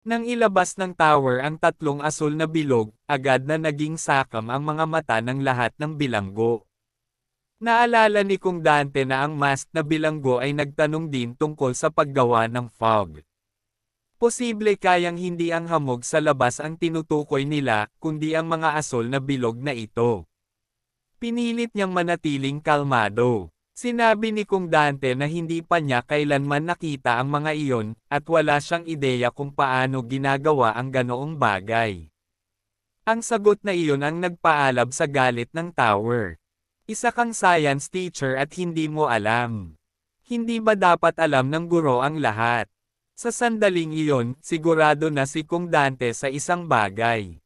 Nang ilabas ng tower ang tatlong asul na bilog, agad na naging sakam ang mga mata ng lahat ng bilanggo. Naalala ni Kung Dante na ang masked na bilanggo ay nagtanong din tungkol sa paggawa ng fog. Posible kayang hindi ang hamog sa labas ang tinutukoy nila, kundi ang mga asul na bilog na ito. Pinilit niyang manatiling kalmado. Sinabi ni Kung Dante na hindi pa niya kailanman nakita ang mga iyon, at wala siyang ideya kung paano ginagawa ang ganoong bagay. Ang sagot na iyon ang nagpaalab sa galit ng tower. Isa kang science teacher at hindi mo alam. Hindi ba dapat alam ng guro ang lahat? Sa sandaling iyon, sigurado na si Kung Dante sa isang bagay.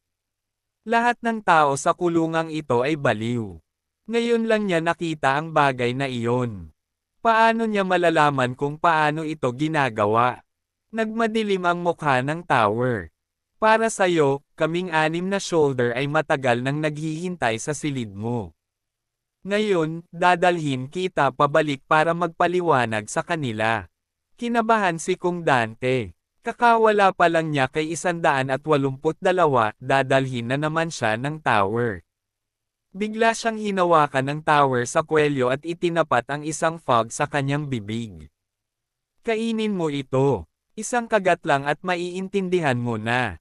Lahat ng tao sa kulungang ito ay baliw. Ngayon lang niya nakita ang bagay na iyon. Paano niya malalaman kung paano ito ginagawa? Nagmadilim ang mukha ng tower. Para sa'yo, kaming anim na shoulder ay matagal nang naghihintay sa silid mo. Ngayon, dadalhin kita pabalik para magpaliwanag sa kanila. Kinabahan si Kung Dante. Kakawala pa lang niya kay 182, dadalhin na naman siya ng tower. Bigla siyang hinawakan ng tower sa kwelyo at itinapat ang isang fog sa kanyang bibig. Kainin mo ito. Isang kagat lang at maiintindihan mo na.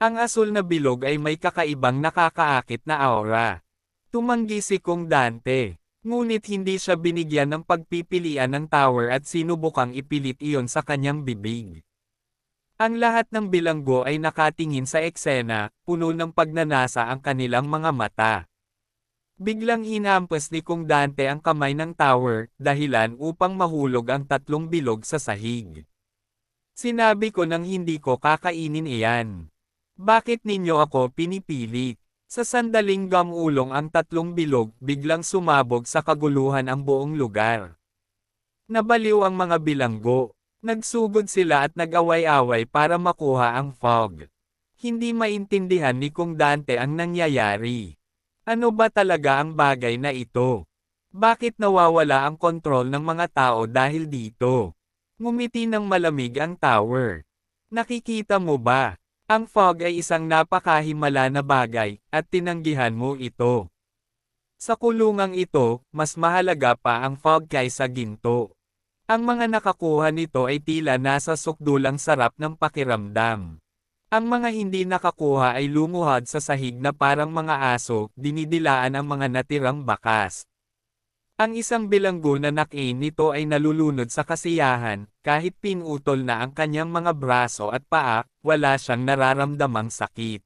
Ang asul na bilog ay may kakaibang nakakaakit na aura. Tumanggi si Kung Dante. Ngunit hindi siya binigyan ng pagpipilian ng tower at sinubukang ipilit iyon sa kanyang bibig. Ang lahat ng bilanggo ay nakatingin sa eksena, puno ng pagnanasa ang kanilang mga mata. Biglang hinampas ni Kung Dante ang kamay ng tower, dahilan upang mahulog ang tatlong bilog sa sahig. Sinabi ko nang hindi ko kakainin iyan. Bakit ninyo ako pinipilit? Sa sandaling gamulong ang tatlong bilog, biglang sumabog sa kaguluhan ang buong lugar. Nabaliw ang mga bilanggo. Nagsugod sila at nag-away-away para makuha ang fog. Hindi maintindihan ni Kung Dante ang nangyayari. Ano ba talaga ang bagay na ito? Bakit nawawala ang kontrol ng mga tao dahil dito? Ngumiti ng malamig ang tower. Nakikita mo ba? Ang fog ay isang napakahimala na bagay, at tinanggihan mo ito. Sa kulungang ito, mas mahalaga pa ang fog kaysa ginto. Ang mga nakakuha nito ay tila nasa sukdulang sarap ng pakiramdam. Ang mga hindi nakakuha ay lumuhad sa sahig na parang mga aso, dinidilaan ang mga natirang bakas. Ang isang bilanggo na nakain nito ay nalulunod sa kasiyahan, kahit pinutol na ang kanyang mga braso at paa, wala siyang nararamdamang sakit.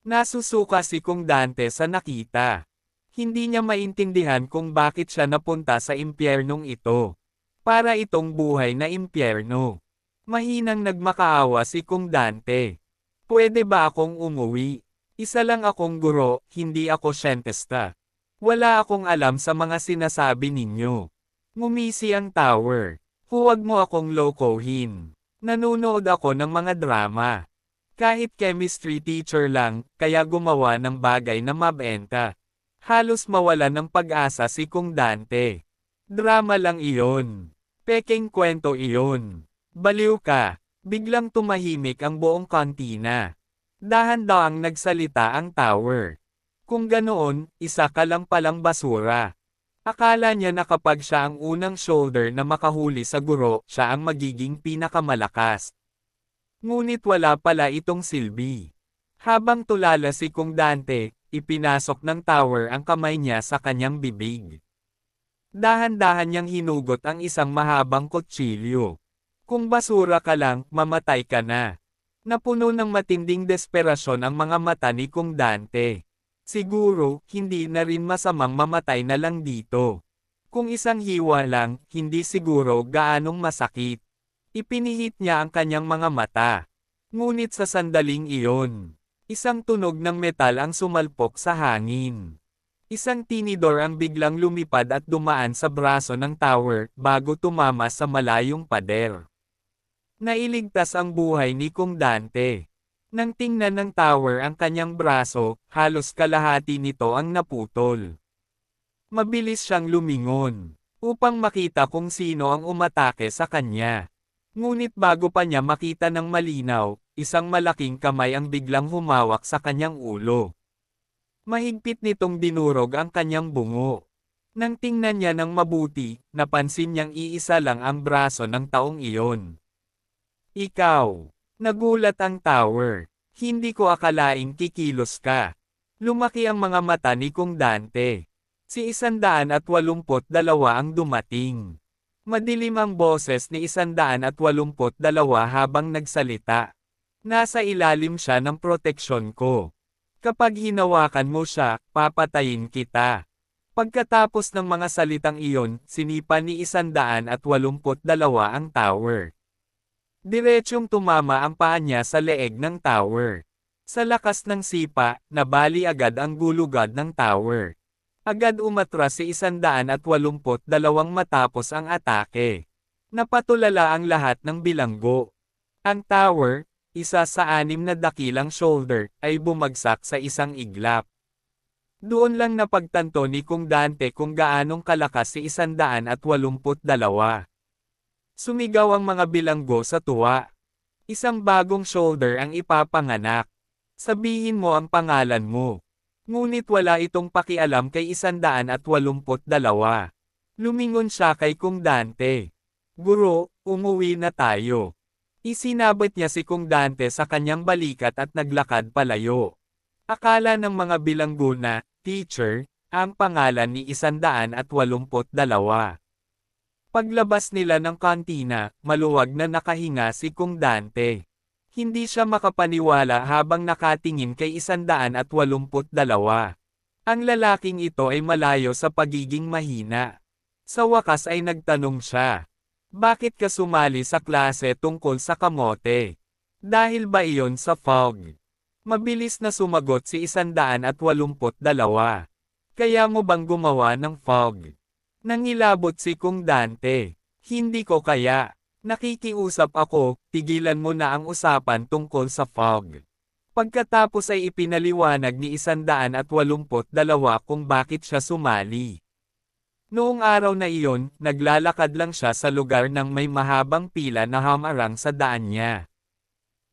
Nasusuka si Kung Dante sa nakita. Hindi niya maintindihan kung bakit siya napunta sa impyernong ito. Para itong buhay na impyerno. Mahinang nagmakaawa si Kung Dante. Pwede ba akong umuwi? Isa lang akong guro, hindi ako siyentista. Wala akong alam sa mga sinasabi ninyo. Ngumisi ang tower. Huwag mo akong lokohin. Nanonood ako ng mga drama. Kahit chemistry teacher lang, kaya gumawa ng bagay na mabenta. Halos mawala ng pag-asa si Kung Dante. Drama lang iyon. Pekeng kwento iyon. Baliw ka. Biglang tumahimik ang buong kantina. Dahan-dahang nagsalita ang tower. Kung ganoon, isa ka lang palang basura. Akala niya na kapag siya ang unang shoulder na makahuli sa guro, siya ang magiging pinakamalakas. Ngunit wala pala itong silbi. Habang tulala si Kung Dante, ipinasok ng tower ang kamay niya sa kanyang bibig. Dahan-dahan niyang hinugot ang isang mahabang kutsilyo. Kung basura ka lang, mamatay ka na. Napuno ng matinding desperasyon ang mga mata ni Kung Dante. Siguro, hindi na rin masamang mamatay na lang dito. Kung isang hiwa lang, hindi siguro gaanong masakit. Ipinihit niya ang kanyang mga mata. Ngunit sa sandaling iyon, isang tunog ng metal ang sumalpok sa hangin. Isang tinidor ang biglang lumipad at dumaan sa braso ng tower, bago tumama sa malayong pader. Nailigtas ang buhay ni Kung Dante. Nang tingnan ng tower ang kanyang braso, halos kalahati nito ang naputol. Mabilis siyang lumingon, upang makita kung sino ang umatake sa kanya. Ngunit bago pa niya makita ng malinaw, isang malaking kamay ang biglang humawak sa kanyang ulo. Mahigpit nitong dinurog ang kanyang bungo. Nang tingnan niya ng mabuti, napansin niyang iisa lang ang braso ng taong iyon. Ikaw. Nagulat ang tower. Hindi ko akalaing kikilos ka. Lumaki ang mga mata ni Kong Dante. Si 182 ang dumating. Madilim ang boses ni 182 habang nagsalita. Nasa ilalim siya ng proteksyon ko. Kapag hinawakan mo siya, papatayin kita. Pagkatapos ng mga salitang iyon, sinipa ni 182 ang tower. Diretsyong tumama ang paa niya sa leeg ng tower. Sa lakas ng sipa, nabali agad ang gulugad ng tower. Agad umatras si 182 matapos ang atake. Napatulala ang lahat ng bilanggo. Ang tower, isa sa 6 na dakilang shoulder, ay bumagsak sa isang iglap. Doon lang napagtanto ni Kong Dante kung gaanong kalakas si 182. Sumigaw ang mga bilanggo sa tuwa. Isang bagong shoulder ang ipapanganak. Sabihin mo ang pangalan mo. Ngunit wala itong pakialam kay 182. Lumingon siya kay Kong Dante. Guro, umuwi na tayo. Isinabot niya si Kong Dante sa kanyang balikat at naglakad palayo. Akala ng mga bilanggo na, teacher, ang pangalan ni 182. Paglabas nila ng kantina, maluwag na nakahinga si Kong Dante. Hindi siya makapaniwala habang nakatingin kay 182. Ang lalaking ito ay malayo sa pagiging mahina. Sa wakas ay nagtanong siya. Bakit ka sumali sa klase tungkol sa kamote? Dahil ba iyon sa fog? Mabilis na sumagot si 182. Kaya mo bang gumawa ng fog? Nangilabot si Kong Dante. Hindi ko kaya. Nakikiusap ako, tigilan mo na ang usapan tungkol sa fog. Pagkatapos ay ipinaliwanag ni 182 kung bakit siya sumali. Noong araw na iyon, naglalakad lang siya sa lugar ng may mahabang pila na hamarang sa daan niya.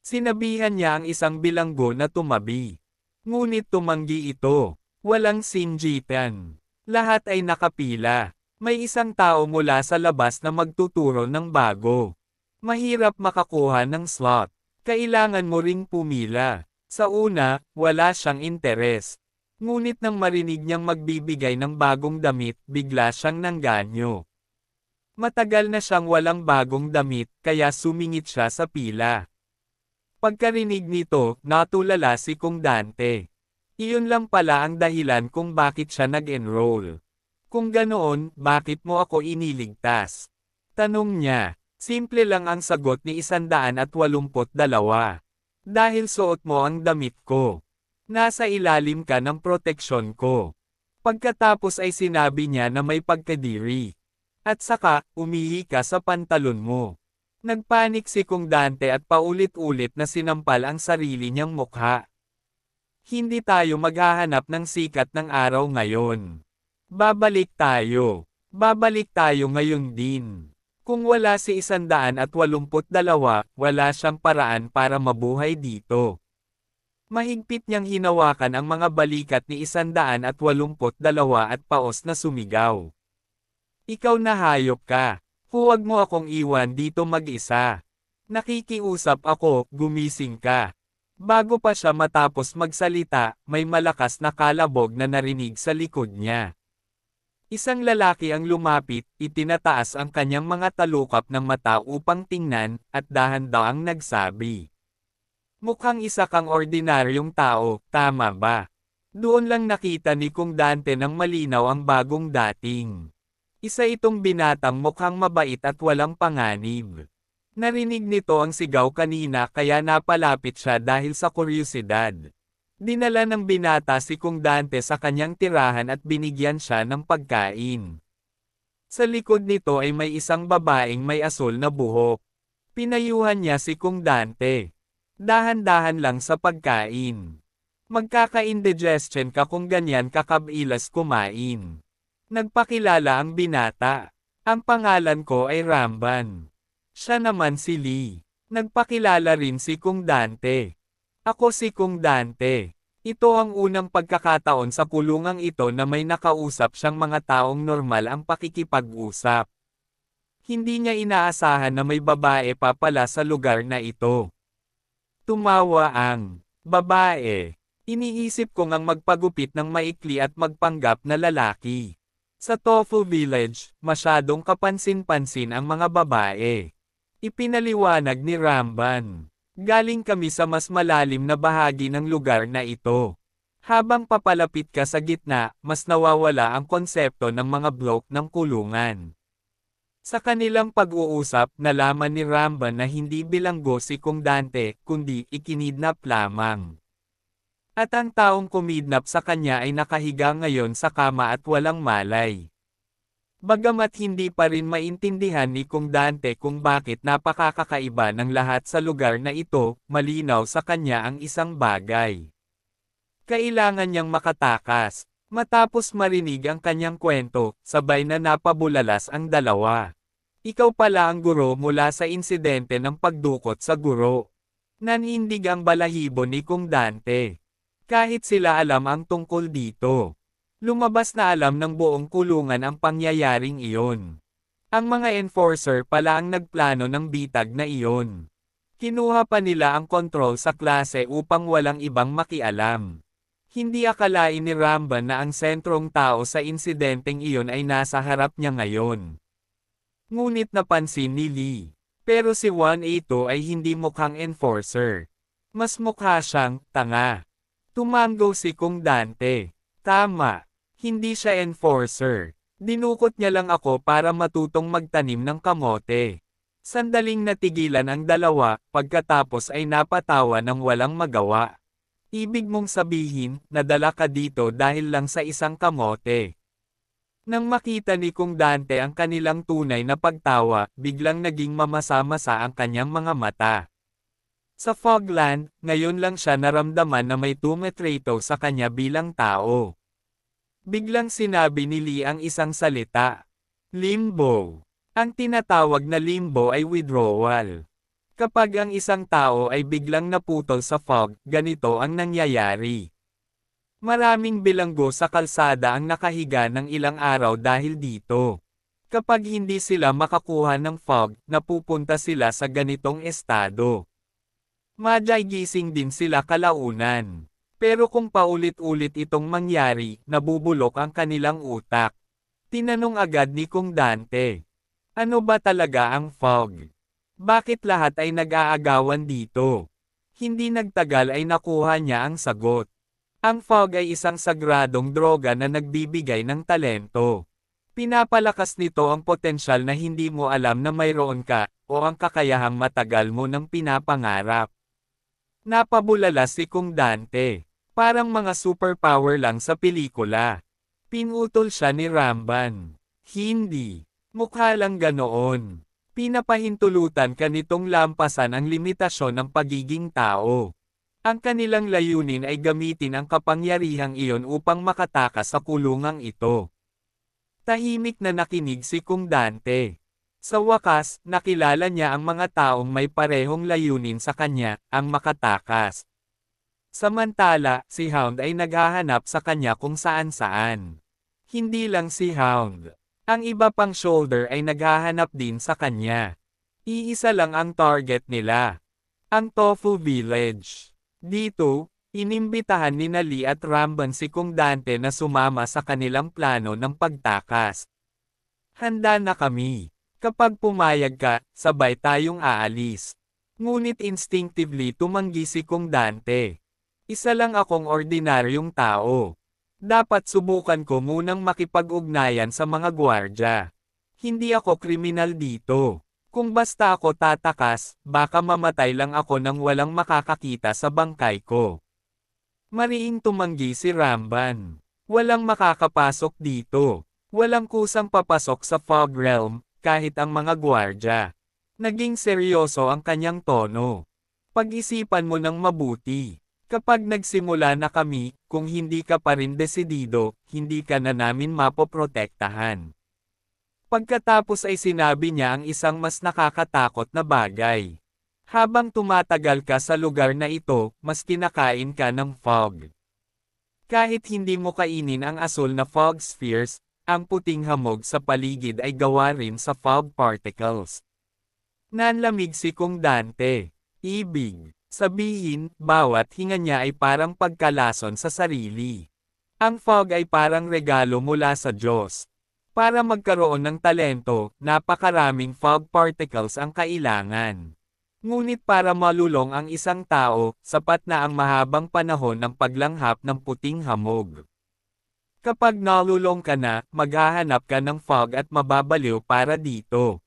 Sinabihan niya ang isang bilanggo na tumabi. Ngunit tumanggi ito. Walang sinjitan. Lahat ay nakapila. May isang tao mula sa labas na magtuturo ng bago. Mahirap makakuha ng slot. Kailangan mo ring pumila. Sa una, wala siyang interes. Ngunit nang marinig niyang magbibigay ng bagong damit, bigla siyang nangganyo. Matagal na siyang walang bagong damit, kaya sumingit siya sa pila. Pagkarinig nito, natulala si Kong Dante. Iyon lang pala ang dahilan kung bakit siya nag-enroll. Kung ganoon, bakit mo ako iniligtas? Tanong niya. Simple lang ang sagot ni 182. Dahil suot mo ang damit ko. Nasa ilalim ka ng proteksyon ko. Pagkatapos ay sinabi niya na may pagkadiri. At saka, umihi ka sa pantalon mo. Nagpanik si Kong Dante at paulit-ulit na sinampal ang sarili niyang mukha. Hindi tayo maghahanap ng sikat ng araw ngayon. Babalik tayo. Babalik tayo ngayon din. Kung wala si 182, wala siyang paraan para mabuhay dito. Mahigpit niyang hinawakan ang mga balikat ni 182 at paos na sumigaw. Ikaw na hayop ka. Huwag mo akong iwan dito mag-isa. Nakikiusap ako, gumising ka. Bago pa siya matapos magsalita, may malakas na kalabog na narinig sa likod niya. Isang lalaki ang lumapit, itinataas ang kanyang mga talukap ng mata upang tingnan, at dahan-dahang nagsabi. Mukhang isa kang ordinaryong tao, tama ba? Doon lang nakita ni Kong Dante ng malinaw ang bagong dating. Isa itong binatang mukhang mabait at walang panganib. Narinig nito ang sigaw kanina kaya napalapit siya dahil sa kuryosidad. Dinala ng binata si Kong Dante sa kanyang tirahan at binigyan siya ng pagkain. Sa likod nito ay may isang babaeng may asul na buhok. Pinayuhan niya si Kong Dante. Dahan-dahan lang sa pagkain. Magkaka-indigestion ka kung ganyan kakabilas kumain. Nagpakilala ang binata. Ang pangalan ko ay Ramban. Siya naman si Lee. Nagpakilala rin si Kung Dante. Ako si Kung Dante. Ito ang unang pagkakataon sa kulungang ito na may nakausap siyang mga taong normal ang pakikipag-usap. Hindi niya inaasahan na may babae pa pala sa lugar na ito. Tumawa ang babae. Iniisip ko ngang magpagupit ng maikli at magpanggap na lalaki. Sa Tofu Village, masyadong kapansin-pansin ang mga babae. Ipinaliwanag ni Ramban. Galing kami sa mas malalim na bahagi ng lugar na ito. Habang papalapit ka sa gitna, mas nawawala ang konsepto ng mga blok ng kulungan. Sa kanilang pag-uusap, nalaman ni Ramban na hindi bilanggo si Kung Dante, kundi ikinidnap lamang. At ang taong kumidnap sa kanya ay nakahiga ngayon sa kama at walang malay. Bagamat hindi pa rin maintindihan ni Kung Dante kung bakit napakakakaiba ng lahat sa lugar na ito, malinaw sa kanya ang isang bagay. Kailangan niyang makatakas. Matapos marinig ang kanyang kwento, sabay na napabulalas ang dalawa. Ikaw pala ang guro mula sa insidente ng pagdukot sa guro. Nanindig ang balahibo ni Kung Dante. Kahit sila alam ang tungkol dito. Lumabas na alam ng buong kulungan ang pangyayaring iyon. Ang mga enforcer pala ang nagplano ng bitag na iyon. Kinuha pa nila ang kontrol sa klase upang walang ibang makialam. Hindi akalain ni Ramban na ang sentrong tao sa insidenteng iyon ay nasa harap niya ngayon. Ngunit napansin ni Lee. Pero si 182 ay hindi mukhang enforcer. Mas mukha siyang tanga. Tumango si Kung Dante. Tama. Hindi siya enforcer. Dinukot niya lang ako para matutong magtanim ng kamote. Sandaling natigilan ang dalawa, pagkatapos ay napatawa ng walang magawa. Ibig mong sabihin, nadala ka dito dahil lang sa isang kamote. Nang makita ni Kung Dante ang kanilang tunay na pagtawa, biglang naging mamasa-masa ang kanyang mga mata. Sa Fogland, ngayon lang siya naramdaman na may tumetrato sa kanya bilang tao. Biglang sinabi ni Lee ang isang salita. Limbo. Ang tinatawag na limbo ay withdrawal. Kapag ang isang tao ay biglang naputol sa fog, ganito ang nangyayari. Maraming bilanggo sa kalsada ang nakahiga ng ilang araw dahil dito. Kapag hindi sila makakuha ng fog, napupunta sila sa ganitong estado. Madyay gising din sila kalaunan. Pero kung paulit-ulit itong mangyari, nabubulok ang kanilang utak. Tinanong agad ni Kung Dante. Ano ba talaga ang fog? Bakit lahat ay nag-aagawan dito? Hindi nagtagal ay nakuha niya ang sagot. Ang fog ay isang sagradong droga na nagbibigay ng talento. Pinapalakas nito ang potensyal na hindi mo alam na mayroon ka, o ang kakayahang matagal mo nang pinapangarap. Napabulala si Kung Dante. Parang mga superpower lang sa pelikula. Pinutol siya ni Ramban. Hindi. Mukha lang ganoon. Pinapahintulutan ka nitong lampasan ang limitasyon ng pagiging tao. Ang kanilang layunin ay gamitin ang kapangyarihang iyon upang makatakas sa kulungang ito. Tahimik na nakinig si Kung Dante. Sa wakas, nakilala niya ang mga taong may parehong layunin sa kanya, ang makatakas. Samantala, si Hound ay naghahanap sa kanya kung saan-saan. Hindi lang si Hound. Ang iba pang shoulder ay naghahanap din sa kanya. Iisa lang ang target nila. Ang Tofu Village. Dito, inimbitahan ni Lee at Ramban si Kung Dante na sumama sa kanilang plano ng pagtakas. Handa na kami. Kapag pumayag ka, sabay tayong aalis. Ngunit instinctively tumanggi si Kung Dante. Isa lang akong ordinaryong tao. Dapat subukan ko munang makipag-ugnayan sa mga gwardya. Hindi ako kriminal dito. Kung basta ako tatakas, baka mamatay lang ako nang walang makakakita sa bangkay ko. Mariing tumanggi si Ramban. Walang makakapasok dito. Walang kusang papasok sa Fog Realm, kahit ang mga gwardya. Naging seryoso ang kanyang tono. Pag-isipan mo ng mabuti. Kapag nagsimula na kami, kung hindi ka pa rin desidido, hindi ka na namin mapoprotektahan. Pagkatapos ay sinabi niya ang isang mas nakakatakot na bagay. Habang tumatagal ka sa lugar na ito, mas kinakain ka ng fog. Kahit hindi mo kainin ang asul na fog spheres, ang puting hamog sa paligid ay gawa rin sa fog particles. Nanlamig si Kung Dante. Ibig sabihin, bawat hinga niya ay parang pagkalason sa sarili. Ang fog ay parang regalo mula sa Diyos. Para magkaroon ng talento, napakaraming fog particles ang kailangan. Ngunit para malulong ang isang tao, sapat na ang mahabang panahon ng paglanghap ng puting hamog. Kapag nalulong ka na, maghahanap ka ng fog at mababaliw para dito.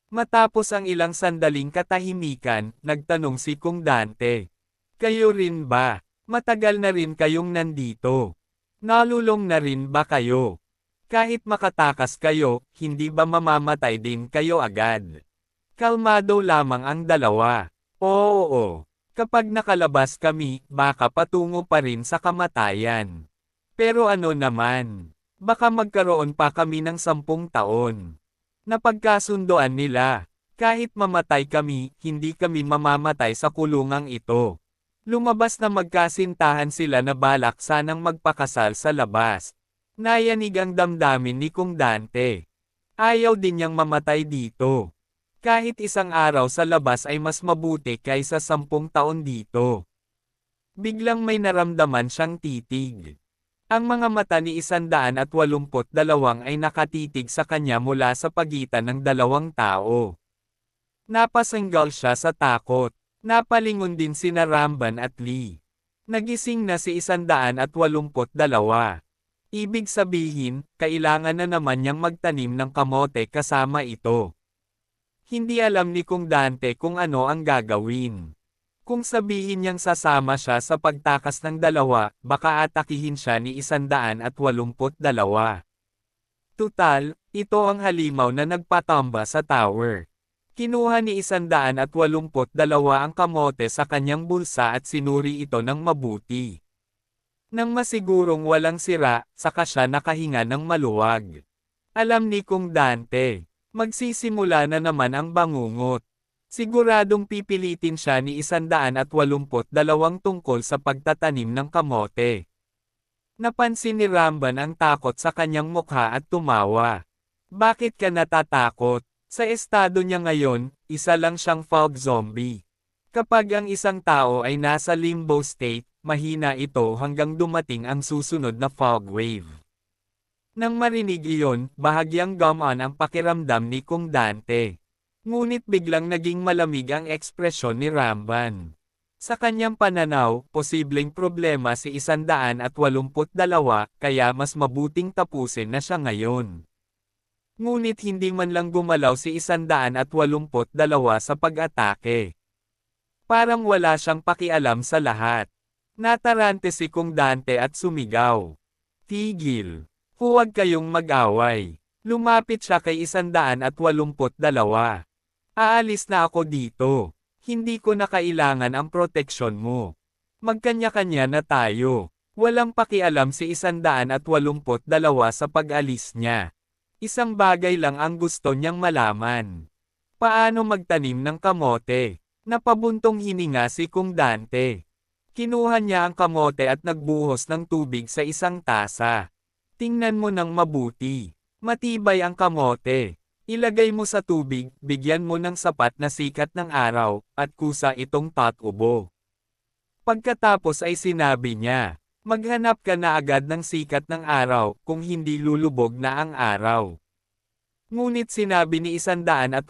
Matapos ang ilang sandaling katahimikan, nagtanong si Kung Dante. Kayo rin ba? Matagal na rin kayong nandito. Nalulong na rin ba kayo? Kahit makatakas kayo, hindi ba mamamatay din kayo agad? Kalmado lamang ang dalawa. Oo. Kapag nakalabas kami, baka patungo pa rin sa kamatayan. Pero ano naman? Baka magkaroon pa kami ng 10 taon. Napagkasundoan nila. Kahit mamatay kami, hindi kami mamamatay sa kulungang ito. Lumabas na magkasintahan sila na balak sanang magpakasal sa labas. Nayanig ang damdamin ni Kung Dante. Ayaw din niyang mamatay dito. Kahit isang araw sa labas ay mas mabuti kaysa 10 taon dito. Biglang may naramdaman siyang titig. Ang mga mata ni 182 ay nakatitig sa kanya mula sa pagitan ng dalawang tao. Napasanggal siya sa takot. Napalingon din sina Ramban at Lee. Nagising na si 182. Ibig sabihin, kailangan na naman niyang magtanim ng kamote kasama ito. Hindi alam ni Kung Dante kung ano ang gagawin. Kung sabihin niyang sasama siya sa pagtakas ng dalawa, baka atakihin siya ni 182. Tutal, ito ang halimaw na nagpatamba sa tower. Kinuha ni 182 ang kamote sa kanyang bulsa at sinuri ito ng mabuti. Nang masigurong walang sira, saka siya nakahinga ng maluwag. Alam ni Kung Dante. Magsisimula na naman ang bangungot. Siguradong pipilitin siya ni 182 tungkol sa pagtatanim ng kamote. Napansin ni Ramban ang takot sa kanyang mukha at tumawa. Bakit ka natatakot? Sa estado niya ngayon, isa lang siyang fog zombie. Kapag ang isang tao ay nasa limbo state, mahina ito hanggang dumating ang susunod na fog wave. Nang marinig iyon, bahagyang gumaan ang pakiramdam ni Kung Dante. Ngunit biglang naging malamig ang ekspresyon ni Ramban. Sa kanyang pananaw, posibleng problema si 182, kaya mas mabuting tapusin na siya ngayon. Ngunit hindi man lang gumalaw si 182 sa pag-atake. Parang wala siyang pakialam sa lahat. Natarante si Kung Dante at sumigaw. Tigil! Huwag kayong mag-away. Lumapit siya kay 182. Aalis na ako dito. Hindi ko na kailangan ang proteksyon mo. Magkanya-kanya na tayo. Walang pakialam si 182 sa pag-alis niya. Isang bagay lang ang gusto niyang malaman. Paano magtanim ng kamote? Napabuntong hininga si Kung Dante. Kinuha niya ang kamote at nagbuhos ng tubig sa isang tasa. Tingnan mo ng mabuti. Matibay ang kamote. Ilagay mo sa tubig, bigyan mo ng sapat na sikat ng araw, at kusa itong tatubo. Pagkatapos ay sinabi niya, maghanap ka na agad ng sikat ng araw, kung hindi lulubog na ang araw. Ngunit sinabi ni 182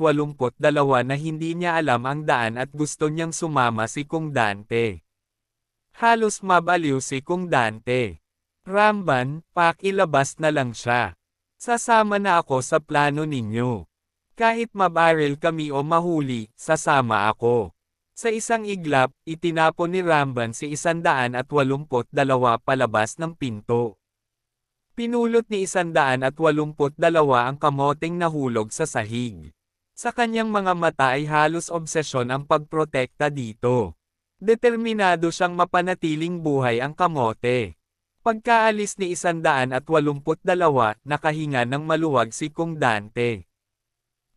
na hindi niya alam ang daan at gusto niyang sumama si Kung Dante. Halos mabaliw si Kung Dante. Ramban, pakilabas na lang siya. Sasama na ako sa plano ninyo. Kahit mabaril kami o mahuli, sasama ako. Sa isang iglap, itinapon ni Ramban si 182 palabas ng pinto. Pinulot ni 182 ang kamoteng nahulog sa sahig. Sa kanyang mga mata ay halos obsesyon ang pagprotekta dito. Determinado siyang mapanatiling buhay ang kamote. Pagkaalis ni 182, nakahinga ng maluwag si Kung Dante.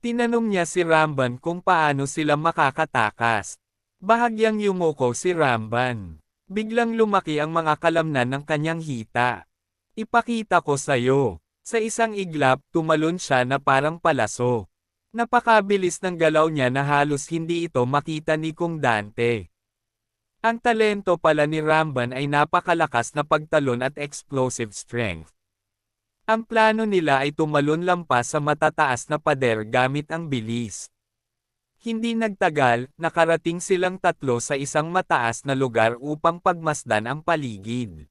Tinanong niya si Ramban kung paano sila makakatakas. Bahagyang yumuko si Ramban. Biglang lumaki ang mga kalamnan ng kanyang hita. Ipakita ko sa'yo. Sa isang iglap, tumalon siya na parang palaso. Napakabilis ng galaw niya na halos hindi ito makita ni Kung Dante. Ang talento pala ni Ramban ay napakalakas na pagtalon at explosive strength. Ang plano nila ay tumalon lampas sa matataas na pader gamit ang bilis. Hindi nagtagal, nakarating silang tatlo sa isang mataas na lugar upang pagmasdan ang paligid.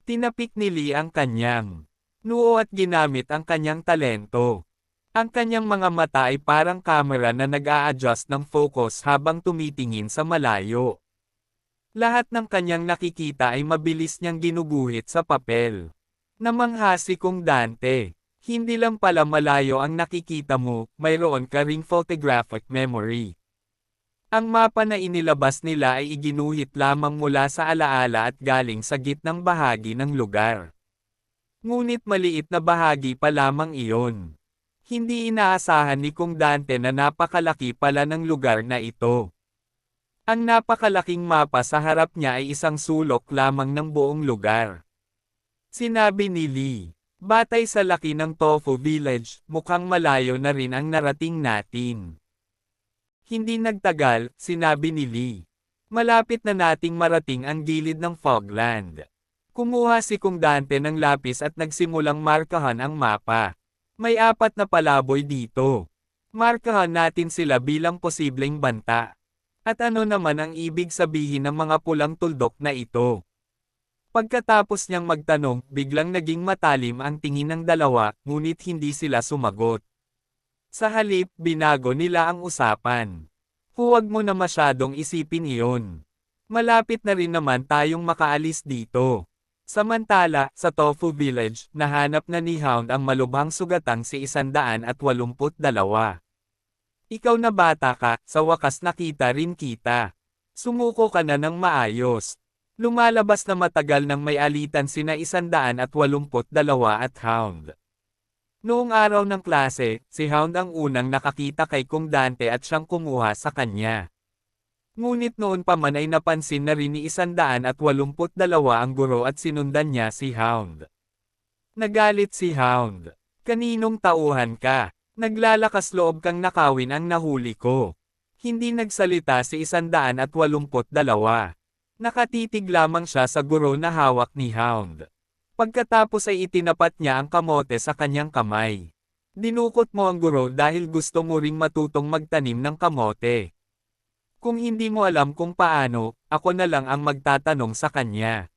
Tinapik ni Lee ang kanyang noo at ginamit ang kanyang talento. Ang kanyang mga mata ay parang kamera na nag-a-adjust ng focus habang tumitingin sa malayo. Lahat ng kanyang nakikita ay mabilis niyang ginuguhit sa papel. Namangha si Kung Dante. Hindi lang pala malayo ang nakikita mo, mayroon ka ring photographic memory. Ang mapa na inilabas nila ay iginuhit lamang mula sa alaala at galing sa gitnang bahagi ng lugar. Ngunit maliit na bahagi pa lamang iyon. Hindi inaasahan ni Kung Dante na napakalaki pala ng lugar na ito. Ang napakalaking mapa sa harap niya ay isang sulok lamang ng buong lugar. Sinabi ni Lee. Batay sa laki ng Tofu Village, mukhang malayo na rin ang narating natin. Hindi nagtagal, sinabi ni Lee. Malapit na nating marating ang gilid ng Fogland. Kumuha si Kung Dante ng lapis at nagsimulang markahan ang mapa. May 4 na palaboy dito. Markahan natin sila bilang posibleng banta. At ano naman ang ibig sabihin ng mga pulang tuldok na ito? Pagkatapos niyang magtanong, biglang naging matalim ang tingin ng dalawa, ngunit hindi sila sumagot. Sa halip, binago nila ang usapan. Huwag mo na masyadong isipin iyon. Malapit na rin naman tayong makaalis dito. Samantala, sa Tofu Village, nahanap na ni Hound ang malubhang sugatang si 182. Ikaw na bata ka, sa wakas nakita rin kita. Sumuko ka na ng maayos. Lumalabas na matagal nang may alitan sina 182 at Hound. Noong araw ng klase, si Hound ang unang nakakita kay Kung Dante at siyang kumuha sa kanya. Ngunit noon pa man ay napansin na rin ni 182 ang guro at sinundan niya si Hound. Nagalit si Hound. Kaninong tauhan ka? Naglalakas loob kang nakawin ang nahuli ko. Hindi nagsalita si 182. Nakatitig lamang siya sa guro na hawak ni Hound. Pagkatapos ay itinapat niya ang kamote sa kanyang kamay. Dinukot mo ang guro dahil gusto mo ring matutong magtanim ng kamote. Kung hindi mo alam kung paano, ako na lang ang magtatanong sa kanya.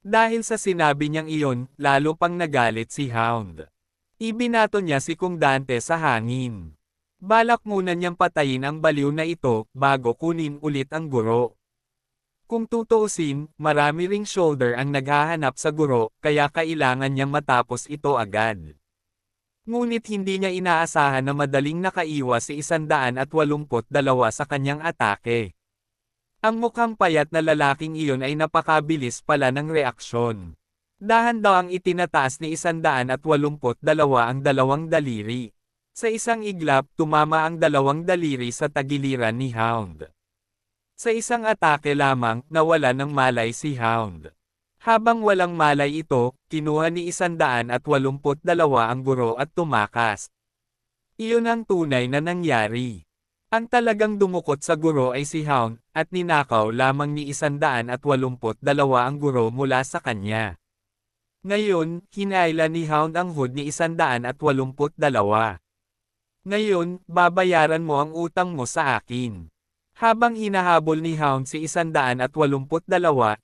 Dahil sa sinabi niyang iyon, lalo pang nagalit si Hound. Ibinato niya si Kung Dante sa hangin. Balak muna niyang patayin ang baliw na ito, bago kunin ulit ang guro. Kung tutuusin, marami ring shoulder ang naghahanap sa guro, kaya kailangan niyang matapos ito agad. Ngunit hindi niya inaasahan na madaling nakaiwas si 182 sa kanyang atake. Ang mukhang payat na lalaking iyon ay napakabilis pala ng reaksyon. Dahan-dahang itinataas ni 182 ang dalawang daliri. Sa isang iglap, tumama ang dalawang daliri sa tagiliran ni Hound. Sa isang atake lamang, nawala ng malay si Hound. Habang walang malay ito, kinuha ni 182 ang guro at tumakas. Iyon ang tunay na nangyari. Ang talagang dumukot sa guro ay si Hound, at ninakaw lamang ni 182 ang guro mula sa kanya. Ngayon, hinailan ni Hound ang hood ni 182. Ngayon, babayaran mo ang utang mo sa akin. Habang hinahabol ni Hound si 182,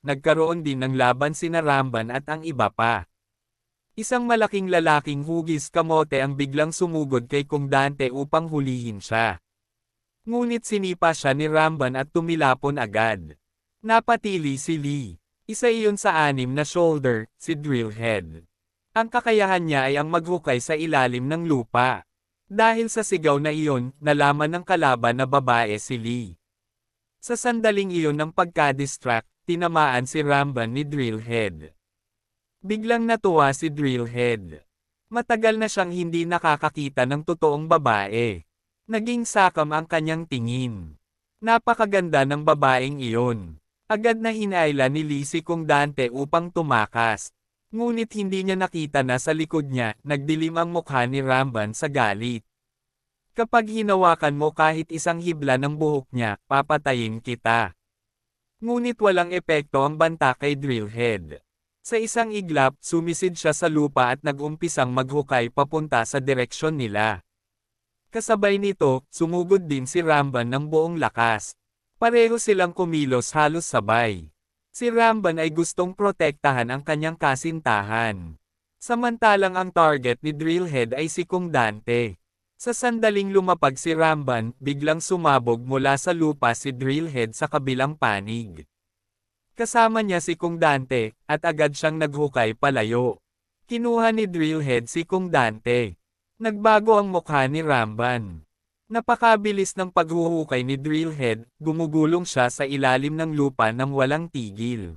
nagkaroon din ng laban sina Ramban at ang iba pa. Isang malaking lalaking hugis kamote ang biglang sumugod kay Kung Dante upang hulihin siya. Ngunit sinipa siya ni Ramban at tumilapon agad. Napatili si Lee. Isa iyon sa 6 na shoulder, si Drillhead. Ang kakayahan niya ay ang maghukay sa ilalim ng lupa. Dahil sa sigaw na iyon, nalaman ng kalaban na babae si Lee. Sa sandaling iyon ng pagka-distract, tinamaan si Ramban ni Drillhead. Biglang natuwa si Drillhead. Matagal na siyang hindi nakakakita ng totoong babae. Naging sakam ang kanyang tingin. Napakaganda ng babaeng iyon. Agad na hinayla ni Lee si Kung Dante upang tumakas. Ngunit hindi niya nakita na sa likod niya, nagdilim ang mukha ni Ramban sa galit. Kapag hinawakan mo kahit isang hibla ng buhok niya, papatayin kita. Ngunit walang epekto ang banta kay Drillhead. Sa isang iglap, sumisid siya sa lupa at nag-umpisang maghukay papunta sa direksyon nila. Kasabay nito, sumugod din si Ramban ng buong lakas. Pareho silang kumilos halos sabay. Si Ramban ay gustong protektahan ang kanyang kasintahan. Samantalang ang target ni Drillhead ay si Kung Dante. Sa sandaling lumapag si Ramban, biglang sumabog mula sa lupa si Drillhead sa kabilang panig. Kasama niya si Kung Dante, at agad siyang naghukay palayo. Kinuha ni Drillhead si Kung Dante. Nagbago ang mukha ni Ramban. Napakabilis ng paghuhukay ni Drillhead, gumugulong siya sa ilalim ng lupa nang walang tigil.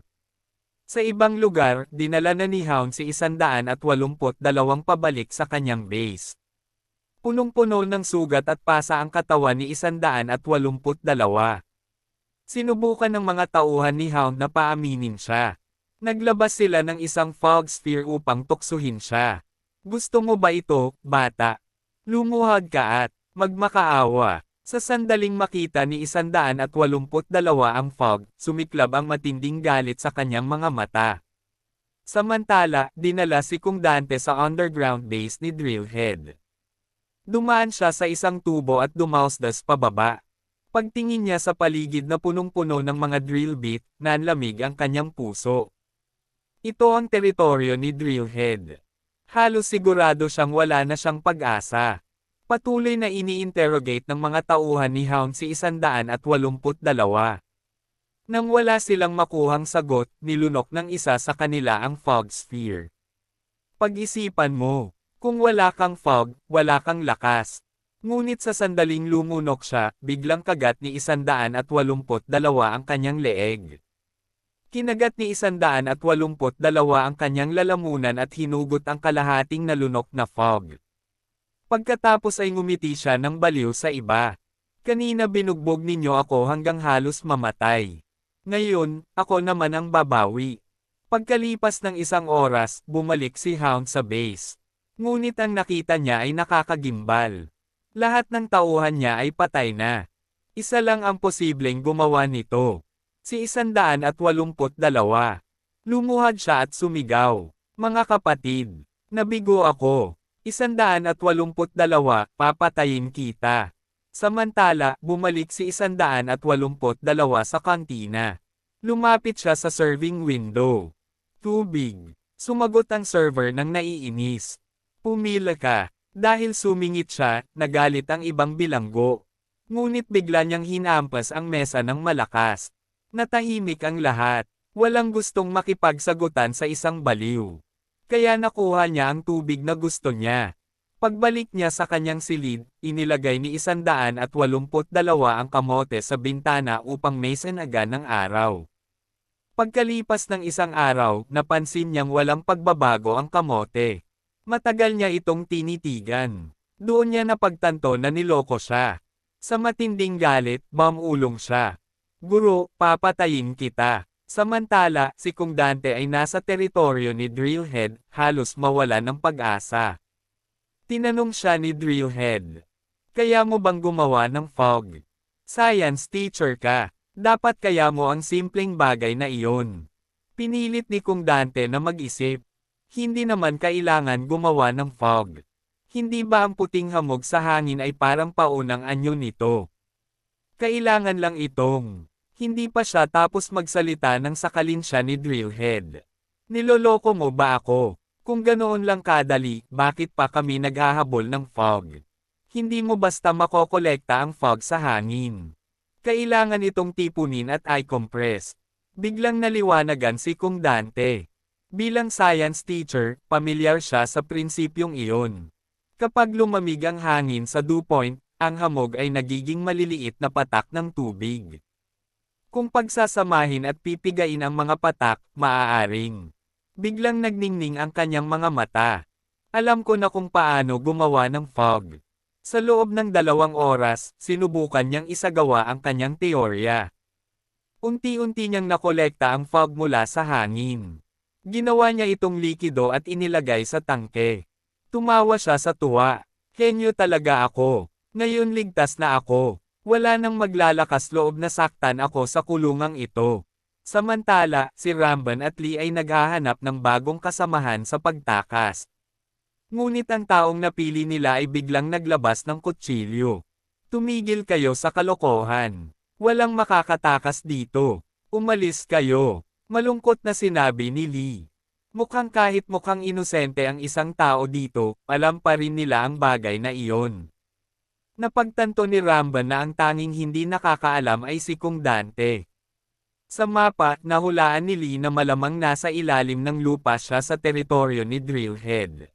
Sa ibang lugar, dinala na ni Hound si 182 pabalik sa kanyang base. Punong-puno ng sugat at pasa ang katawan ni 182. Sinubukan ng mga tauhan ni Hound na paaminin siya. Naglabas sila ng isang fog sphere upang tuksuhin siya. Gusto mo ba ito, bata? Lumuhad ka at magmakaawa. Sa sandaling makita ni 182 ang fog, sumiklab ang matinding galit sa kanyang mga mata. Samantala, dinala si Kung Dante sa underground base ni Drillhead. Dumaan siya sa isang tubo at dumausdas pababa. Pagtingin niya sa paligid na punong-puno ng mga drill bit, nanlamig ang kanyang puso. Ito ang teritoryo ni Drillhead. Halos sigurado siyang wala na siyang pag-asa. Patuloy na ini-interrogate ng mga tauhan ni Hound si 182. Nang wala silang makuhang sagot, nilunok ng isa sa kanila ang fog sphere. Pag-isipan mo, kung wala kang fog, wala kang lakas. Ngunit sa sandaling lumunok siya, biglang kagat ni 182 ang kanyang leeg. Kinagat ni 182 ang kanyang lalamunan at hinugot ang kalahating nalunok na fog. Pagkatapos ay ngumiti siya ng baliw sa iba. Kanina binugbog ninyo ako hanggang halos mamatay. Ngayon, ako naman ang babawi. Pagkalipas ng isang oras, bumalik si Hound sa base. Ngunit ang nakita niya ay nakakagimbal. Lahat ng tauhan niya ay patay na. Isa lang ang posibleng gumawa nito. Si 182. Lumuhad siya at sumigaw. Mga kapatid, nabigo ako. 182, papatayin kita. Samantala, bumalik si 182 sa kantina. Lumapit siya sa serving window. Tubig. Sumagot ang server ng naiinis. Pumila ka. Dahil sumingit siya, nagalit ang ibang bilanggo. Ngunit bigla niyang hinampas ang mesa ng malakas. Natahimik ang lahat. Walang gustong makipagsagutan sa isang baliw. Kaya nakuha niya ang tubig na gusto niya. Pagbalik niya sa kanyang silid, inilagay ni 182 ang kamote sa bintana upang may sanaga ng araw. Pagkalipas ng isang araw, napansin niyang walang pagbabago ang kamote. Matagal niya itong tinitigan. Doon niya napagtanto na niloko siya. Sa matinding galit, bamulong siya. Guro, papatayin kita. Samantala, si Kung Dante ay nasa teritoryo ni Drillhead, halos mawala ng pag-asa. Tinanong siya ni Drillhead. Kaya mo bang gumawa ng fog? Science teacher ka. Dapat kaya mo ang simpleng bagay na iyon. Pinilit ni Kung Dante na mag-isip. Hindi naman kailangan gumawa ng fog. Hindi ba ang puting hamog sa hangin ay parang paunang anyo nito? Kailangan lang itong. Hindi pa siya tapos magsalita nang sakalin siya ni Drillhead. Niloloko mo ba ako? Kung ganoon lang kadali, bakit pa kami naghahabol ng fog? Hindi mo basta makokolekta ang fog sa hangin. Kailangan itong tipunin at i-compress. Biglang naliwanagan si Kung Dante. Bilang science teacher, pamilyar siya sa prinsipyong iyon. Kapag lumamig ang hangin sa dew point, ang hamog ay nagiging maliliit na patak ng tubig. Kung pagsasamahin at pipigain ang mga patak, maaaring. Biglang nagningning ang kanyang mga mata. Alam ko na kung paano gumawa ng fog. Sa loob ng 2 oras, sinubukan niyang isagawa ang kanyang teorya. Unti-unti niyang nakolekta ang fog mula sa hangin. Ginawa niya itong likido at inilagay sa tangke. Tumawa siya sa tuwa. Henyo talaga ako. Ngayon ligtas na ako. Wala nang maglalakas loob na saktan ako sa kulungang ito. Samantala, si Ramban at Lee ay naghahanap ng bagong kasamahan sa pagtakas. Ngunit ang taong napili nila ay biglang naglabas ng kutsilyo. Tumigil kayo sa kalokohan. Walang makakatakas dito. Umalis kayo. Malungkot na sinabi ni Lee. Mukhang kahit mukhang inosente ang isang tao dito, alam pa rin nila ang bagay na iyon. Napagtanto ni Ramban na ang tanging hindi nakakaalam ay si Kung Dante. Sa mapa, nahulaan ni Lee na malamang nasa ilalim ng lupa siya sa teritoryo ni Drillhead.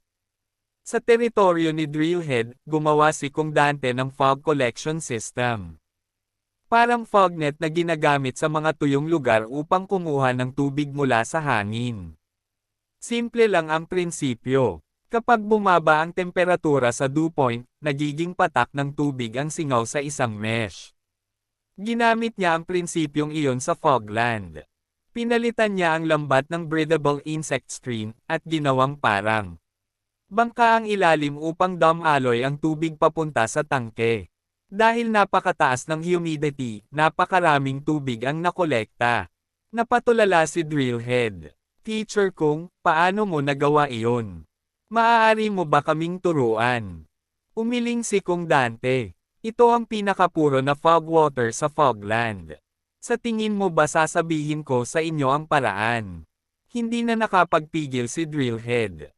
Sa teritoryo ni Drillhead, gumawa si Kung Dante ng fog collection system. Parang fognet na ginagamit sa mga tuyong lugar upang kumuha ng tubig mula sa hangin. Simple lang ang prinsipyo. Kapag bumaba ang temperatura sa dew point, nagiging patak ng tubig ang singaw sa isang mesh. Ginamit niya ang prinsipyong iyon sa Fogland. Pinalitan niya ang lambat ng breathable insect stream, at ginawang parang bangka ang ilalim upang dumaloy ang tubig papunta sa tangke. Dahil napakataas ng humidity, napakaraming tubig ang nakolekta. Napatulala si Drillhead. Teacher Kung, paano mo nagawa iyon? Maaari mo ba kaming turuan? Umiling si Kung Dante. Ito ang pinakapuro na fog water sa Fogland. Sa tingin mo ba sasabihin ko sa inyo ang paraan? Hindi na nakapagpigil si Drillhead.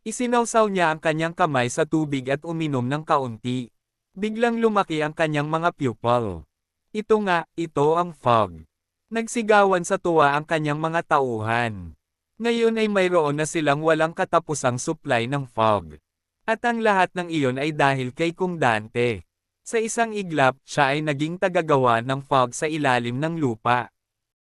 Isinawsaw niya ang kanyang kamay sa tubig at uminom ng kaunti. Biglang lumaki ang kanyang mga pupil. Ito nga, ito ang fog. Nagsigawan sa tuwa ang kanyang mga tauhan. Ngayon ay mayroon na silang walang katapusang supply ng fog. At ang lahat ng iyon ay dahil kay Kung Dante. Sa isang iglap, siya ay naging tagagawa ng fog sa ilalim ng lupa.